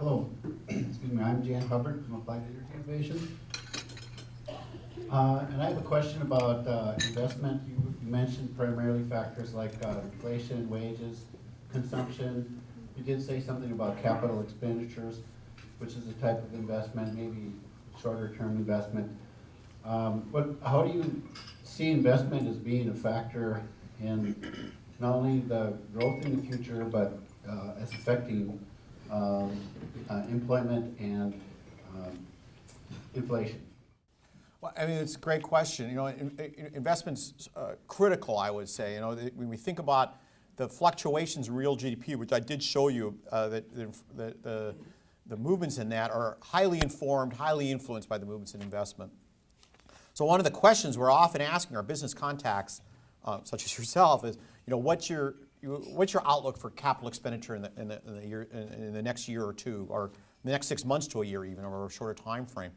Hello, excuse me, I'm Jan Hubbard from Applied Energy Innovation. And I have a question about investment. You mentioned primarily factors like inflation, wages, consumption. You did say something about capital expenditures, which is a type of investment, maybe shorter term investment. How do you see investment as being a factor in not only the growth in the future, but as affecting employment and inflation? Well, I mean, it's a great question. You know, investment's critical, I would say. You know, when we think about the fluctuations in real GDP, which I did show you, that the movements in that are highly informed, highly influenced by the movements in investment. So one of the questions we're often asking our business contacts, such as yourself, is, you know, what's your outlook for capital expenditure in the next year or two, or the next 6 months to a year even, or a shorter time frame?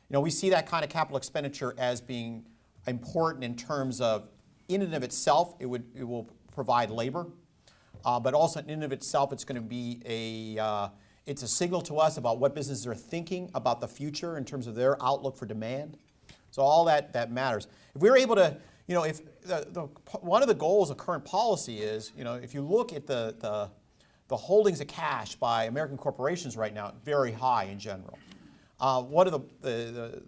You know, we see that kind of capital expenditure as being important in terms of, in and of itself, it will provide labor, but also in and of itself, it's going to be it's a signal to us about what businesses are thinking about the future in terms of their outlook for demand. So all that matters. If we're able to, you know, if one of the goals of current policy is, you know, if you look at the holdings of cash by American corporations right now, very high in general. One of the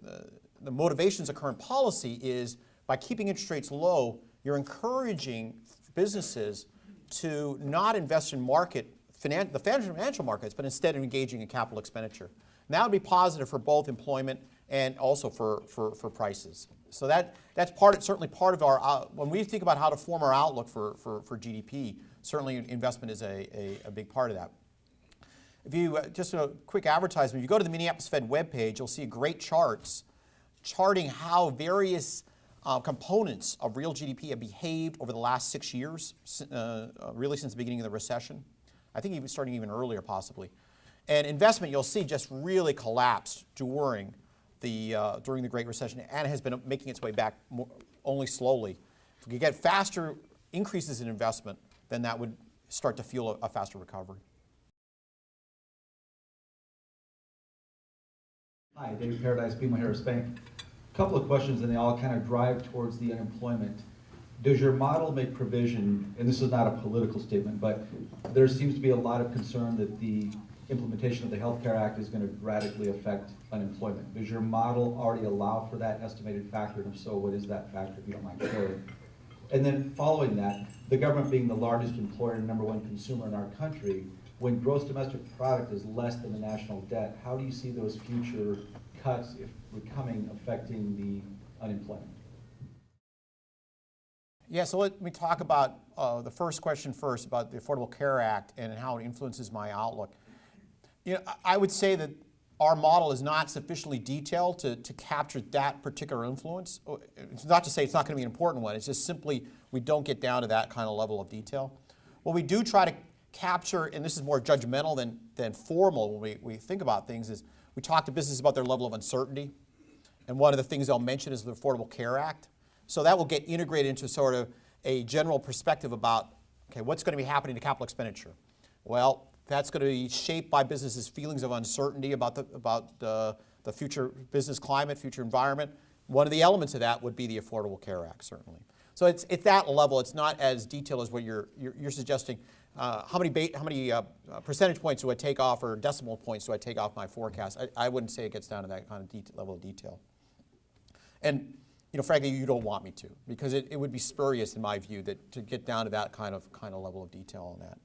motivations of current policy is, by keeping interest rates low, you're encouraging businesses to not invest in the financial markets, but instead of engaging in capital expenditure. And that would be positive for both employment and also for prices. So that's certainly part of our, when we think about how to form our outlook for GDP, certainly investment is a big part of that. If you, just a quick advertisement, if you go to the Minneapolis Fed webpage, you'll see great charts charting how various components of real GDP have behaved over the last 6 years, really since the beginning of the recession. I think even starting even earlier possibly. And investment, you'll see, just really collapsed during the Great Recession, and has been making its way back only slowly. If we could get faster increases in investment, then that would start to fuel a faster recovery. Hi, David Paradise, BMO Harris Bank. A couple of questions, and they all kind of drive towards the unemployment. Does your model make provision, and this is not a political statement, but there seems to be a lot of concern that the implementation of the Health Care Act is going to radically affect unemployment. Does your model already allow for that estimated factor? And if so, what is that factor, if you don't mind sharing? And then following that, the government being the largest employer and #1 consumer in our country, when gross domestic product is less than the national debt, how do you see those future cuts, if becoming, affecting the unemployment? Yeah, so let me talk about the first question first, about the Affordable Care Act and how it influences my outlook. You know, I would say that our model is not sufficiently detailed to capture that particular influence. It's not to say it's not going to be an important one. It's just simply we don't get down to that kind of level of detail. What we do try to capture, and this is more judgmental than formal when we think about things, is we talk to businesses about their level of uncertainty. And one of the things they'll mention is the Affordable Care Act. So that will get integrated into sort of a general perspective about, okay, what's going to be happening to capital expenditure? Well, that's going to be shaped by businesses' feelings of uncertainty about the future business climate, future environment. One of the elements of that would be the Affordable Care Act, certainly. So it's that level. It's not as detailed as what you're suggesting. How many percentage points do I take off, or decimal points do I take off my forecast? I wouldn't say it gets down to that kind of level of detail. And you know, frankly, you don't want me to, because it would be spurious in my view to get down to that kind of level of detail on that.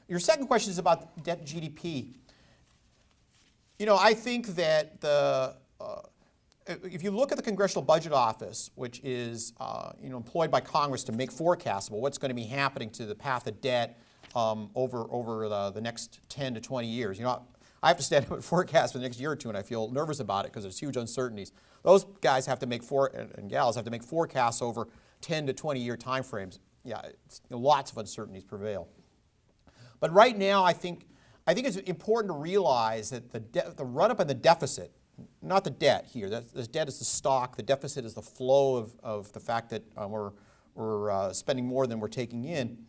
Your second question is about debt GDP. You know, I think that if you look at the Congressional Budget Office, which is you know, employed by Congress to make forecasts about what's going to be happening to the path of debt over the next 10 to 20 years. You know, I have to stand up and forecast for the next year or two, and I feel nervous about it because there's huge uncertainties. Those guys have to make and gals have to make forecasts over 10 to 20 year time frames. Yeah, lots of uncertainties prevail. But right now, I think it's important to realize that the run-up in the deficit, not the debt here. The debt is the stock. The deficit is the flow of the fact that we're spending more than we're taking in.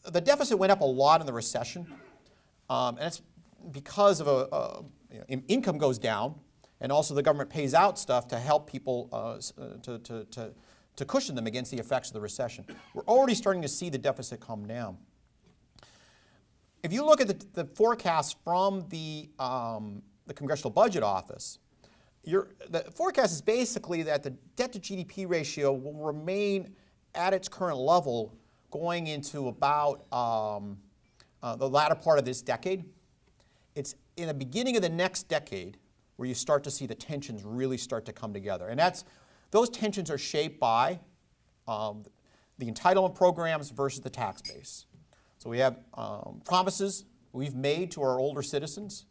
The deficit went up a lot in the recession, and it's because of income goes down, and also the government pays out stuff to help people to cushion them against the effects of the recession. We're already starting to see the deficit come down. If you look at the forecast from the Congressional Budget Office, the forecast is basically that the debt to GDP ratio will remain at its current level going into about the latter part of this decade. It's in the beginning of the next decade where you start to see the tensions really start to come together. And those tensions are shaped by the entitlement programs versus the tax base. So we have promises we've made to our older citizens,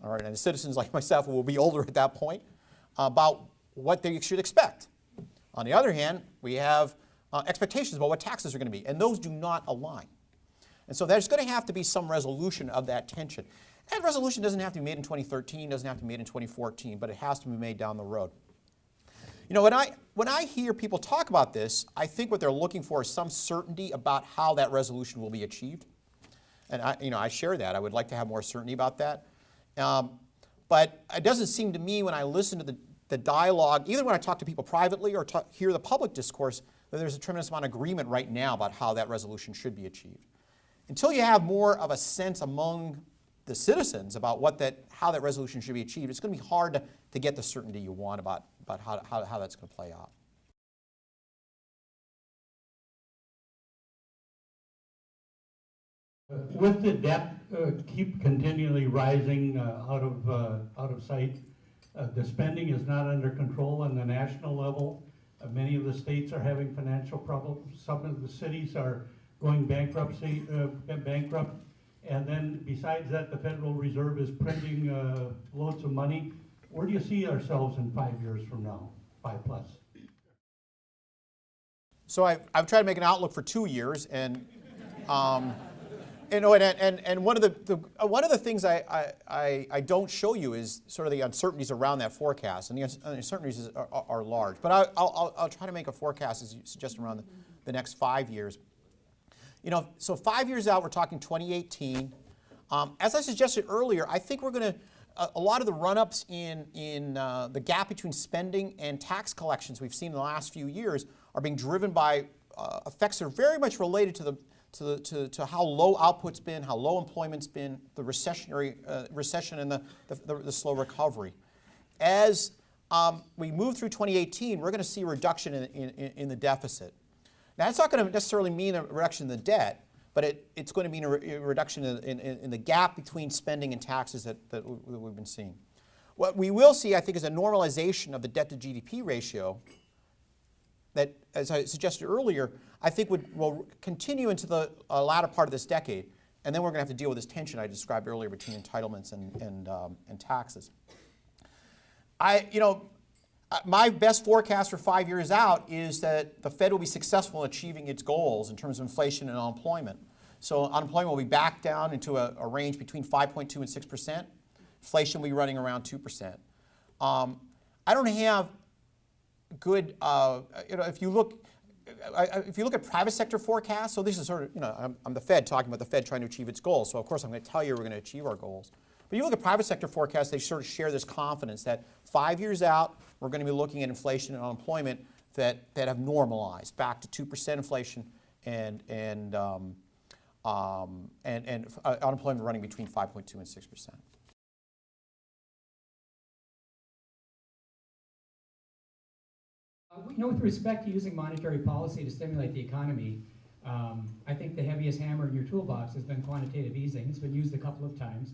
all right, and citizens like myself who will be older at that point, about what they should expect. On the other hand, we have expectations about what taxes are going to be, and those do not align. And so there's going to have to be some resolution of that tension. And resolution doesn't have to be made in 2013, doesn't have to be made in 2014, but it has to be made down the road. You know, when I hear people talk about this, I think what they're looking for is some certainty about how that resolution will be achieved. And I share that. I would like to have more certainty about that. But it doesn't seem to me when I listen to the dialogue, either when I talk to people privately or hear the public discourse, that there's a tremendous amount of agreement right now about how that resolution should be achieved. Until you have more of a sense among the citizens about how that resolution should be achieved, it's going to be hard to get the certainty you want about how that's going to play out. With the debt keep continually rising out of sight, the spending is not under control on the national level. Many of the states are having financial problems. Some of the cities are going bankrupt. And then besides that, the Federal Reserve is printing loads of money. Where do you see ourselves in 5 years from now, 5+? So I've tried to make an outlook for 2 years, and and one of the things I don't show you is sort of the uncertainties around that forecast, and the uncertainties are large. But I'll try to make a forecast, as you suggested, around the next 5 years. You know, so 5 years out, we're talking 2018. As I suggested earlier, I think we're going to a lot of the run-ups in the gap between spending and tax collections we've seen in the last few years are being driven by effects that are very much related to how low output's been, how low employment's been, the recession and the slow recovery. As we move through 2018, we're going to see a reduction in the deficit. Now, that's not going to necessarily mean a reduction in the debt, but it's going to mean a reduction in the gap between spending and taxes that we've been seeing. What we will see, I think, is a normalization of the debt to GDP ratio that, as I suggested earlier, I think will continue into the latter part of this decade, and then we're going to have to deal with this tension I described earlier between entitlements and taxes. My best forecast for 5 years out is that the Fed will be successful in achieving its goals in terms of inflation and unemployment. So unemployment will be back down into a range between 5.2 and 6%. Inflation will be running around 2%. I don't have good, if you look at private sector forecasts, so this is sort of, I'm the Fed talking about the Fed trying to achieve its goals, so of course I'm going to tell you we're going to achieve our goals. But you look at private sector forecasts, they sort of share this confidence that 5 years out, we're going to be looking at inflation and unemployment that have normalized back to 2% inflation and unemployment running between 5.2 and 6%. With respect to using monetary policy to stimulate the economy, I think the heaviest hammer in your toolbox has been quantitative easing. It's been used a couple of times.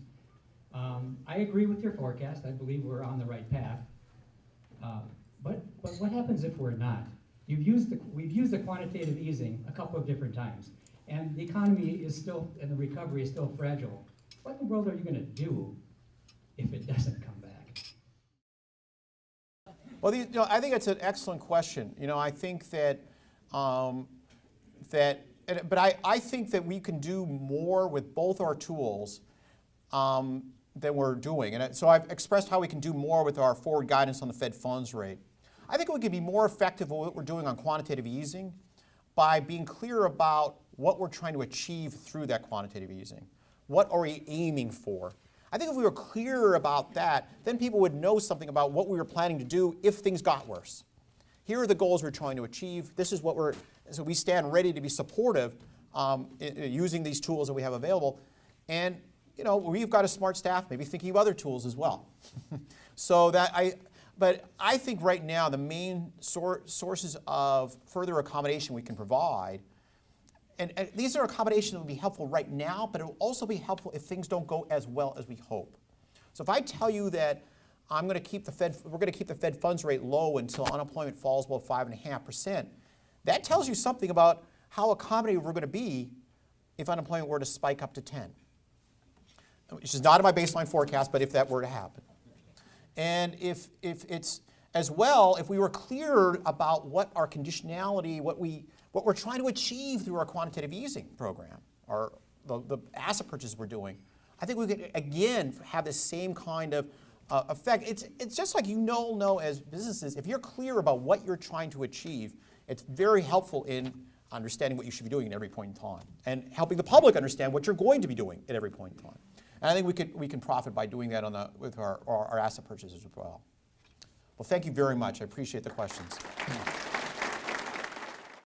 I agree with your forecast. I believe we're on the right path. But what happens if we're not? We've used the quantitative easing a couple of different times, and the economy is still, and the recovery is still fragile. What in the world are you going to do if it doesn't come back? Well, I think that's an excellent question. I think that, I think that we can do more with both our tools than we're doing. And so I've expressed how we can do more with our forward guidance on the Fed funds rate. I think we can be more effective with what we're doing on quantitative easing by being clear about what we're trying to achieve through that quantitative easing. What are we aiming for? I think if we were clearer about that, then people would know something about what we were planning to do if things got worse. Here are the goals we're trying to achieve. This is what so we stand ready to be supportive using these tools that we have available. And we've got a smart staff, maybe thinking of other tools as well. But I think right now the main sources of further accommodation we can provide, and these are accommodations that will be helpful right now, but it will also be helpful if things don't go as well as we hope. So if I tell you that we're going to keep the Fed funds rate low until unemployment falls below 5.5%, that tells you something about how accommodative we're going to be if unemployment were to spike up to 10. Which is not in my baseline forecast, but if that were to happen. And if it's, as well, if we were clear about what our conditionality, what we're trying to achieve through our quantitative easing program, or the asset purchases we're doing, I think we could, again, have the same kind of effect. It's just like know as businesses, if you're clear about what you're trying to achieve, it's very helpful in understanding what you should be doing at every point in time, and helping the public understand what you're going to be doing at every point in time. And I think we can profit by doing that with our asset purchases as well. Well, thank you very much. I appreciate the questions.